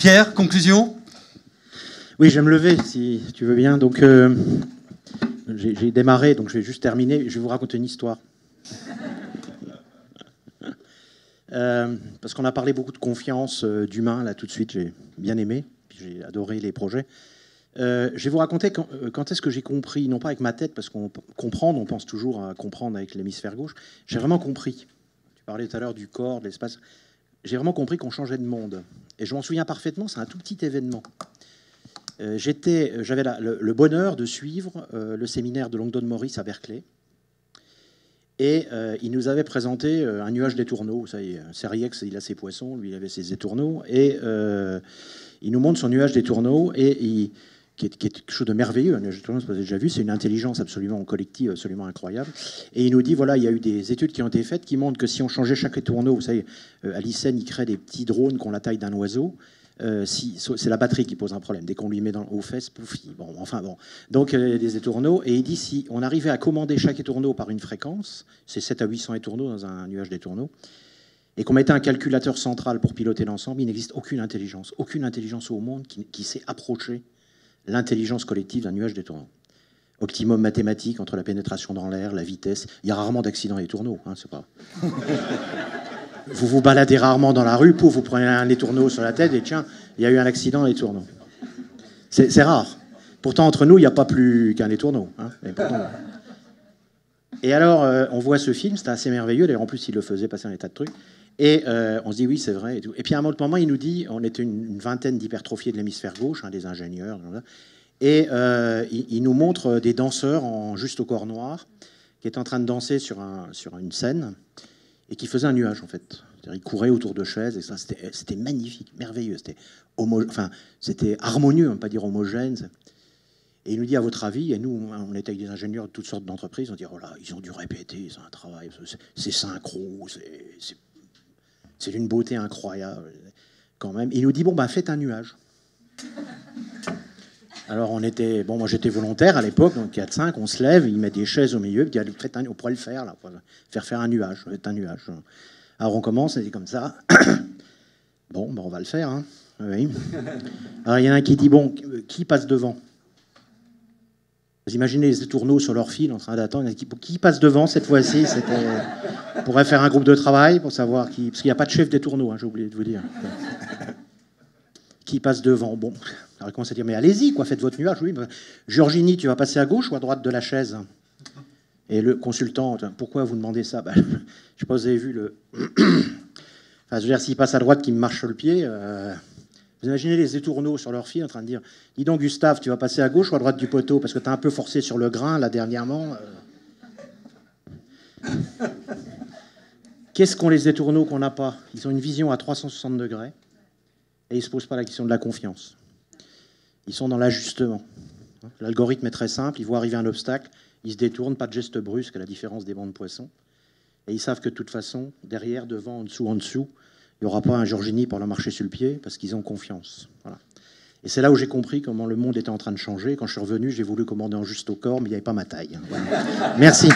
Pierre, conclusion? Oui, je vais me lever, si tu veux bien. Donc, j'ai démarré, donc je vais juste terminer. Je vais vous raconter une histoire. Parce qu'on a parlé beaucoup de confiance, d'humain, là, tout de suite. J'ai bien aimé, puis j'ai adoré les projets. Je vais vous raconter quand est-ce que j'ai compris, non pas avec ma tête, parce qu'on comprend, on pense toujours à comprendre avec l'hémisphère gauche. J'ai vraiment compris. Tu parlais tout à l'heure du corps, de l'espace. J'ai vraiment compris qu'on changeait de monde. Et je m'en souviens parfaitement, c'est un tout petit événement. J'avais le bonheur de suivre le séminaire de Langdon Morris à Berkeley. Et il nous avait présenté un nuage d'étourneaux. Ça y est, Seriex, il a ses poissons, lui, il avait ses étourneaux. Et il nous montre son nuage d'étourneaux, qui est quelque chose de merveilleux. Un nuage d'étourneaux, vous avez déjà vu, c'est une intelligence absolument collective, absolument incroyable. Et il nous dit, voilà, il y a eu des études qui ont été faites qui montrent que si on changeait chaque étourneau, vous savez, à l'ICEN, il crée des petits drones qui ont la taille d'un oiseau. C'est la batterie qui pose un problème. Dès qu'on lui met aux fesses, pouf, bon, enfin bon. Donc des étourneaux. Et il dit, si on arrivait à commander chaque étourneau par une fréquence, c'est 7 à 800 étourneaux dans un nuage d'étourneaux, et qu'on mettait un calculateur central pour piloter l'ensemble, il n'existe aucune intelligence au monde qui sait approcher l'intelligence collective d'un nuage d'étourneaux. Optimum mathématique entre la pénétration dans l'air, la vitesse. Il y a rarement d'accidents d'étourneaux, hein, c'est pas... Vous vous baladez rarement dans la rue, pouf, vous prenez un étourneau sur la tête et tiens, il y a eu un accident d'étourneau. C'est rare. Pourtant, entre nous, il n'y a pas plus qu'un étourneau. Hein, et alors, on voit ce film, c'était assez merveilleux. D'ailleurs, en plus, il le faisait passer un tas de trucs. Et on se dit, oui, c'est vrai. Et, tout. Et puis, à un autre moment, il nous dit, on était une vingtaine d'hypertrophiés de l'hémisphère gauche, hein, des ingénieurs. Et il nous montre des danseurs juste au corps noir qui étaient en train de danser sur une scène et qui faisaient un nuage, en fait. Ils couraient autour de chaises, et ça, c'était magnifique, merveilleux. C'était harmonieux, on ne peut pas dire homogène. Et il nous dit, à votre avis, et nous, on était avec des ingénieurs de toutes sortes d'entreprises, on dit, oh là, ils ont dû répéter, c'est un travail, c'est synchro, c'est d'une beauté incroyable, quand même. Et il nous dit, bon, ben, faites un nuage. Alors, moi, j'étais volontaire à l'époque, donc 4-5, on se lève, il met des chaises au milieu, il dit, on pourrait le faire, là, faire un nuage, faites un nuage. Alors, on commence, on dit comme ça. Bon, ben, on va le faire, hein. Oui. Alors, il y en a un qui dit, bon, qui passe devant? Vous imaginez les étourneaux sur leur fil en train d'attendre. Qui passe devant cette fois-ci? On pourrait faire un groupe de travail pour savoir qui... Parce qu'il n'y a pas de chef d'étourneau, hein, j'ai oublié de vous dire. Qui passe devant? Bon, alors il commence à dire, mais allez-y, quoi, faites votre nuage. Oui, Georgini, tu vas passer à gauche ou à droite de la chaise? Et le consultant, pourquoi vous demandez ça? Je ne sais pas si vous avez vu le... Enfin, je veux dire, s'il passe à droite, qu'il me marche sur le pied... Vous imaginez les étourneaux sur leur fil en train de dire, dis donc Gustave, tu vas passer à gauche ou à droite du poteau parce que tu as un peu forcé sur le grain là dernièrement. Qu'est-ce qu'ont les étourneaux qu'on n'a pas? Ils ont une vision à 360 degrés et ils ne se posent pas la question de la confiance. Ils sont dans l'ajustement. L'algorithme est très simple, ils voient arriver un obstacle, ils se détournent, pas de geste brusque à la différence des bancs de poissons. Et ils savent que de toute façon, derrière, devant, en dessous, il n'y aura pas un Georgini pour leur marcher sur le pied parce qu'ils ont confiance. Voilà. Et c'est là où j'ai compris comment le monde était en train de changer. Quand je suis revenu, j'ai voulu commander en juste au corps, mais il n'y avait pas ma taille. Voilà. Merci.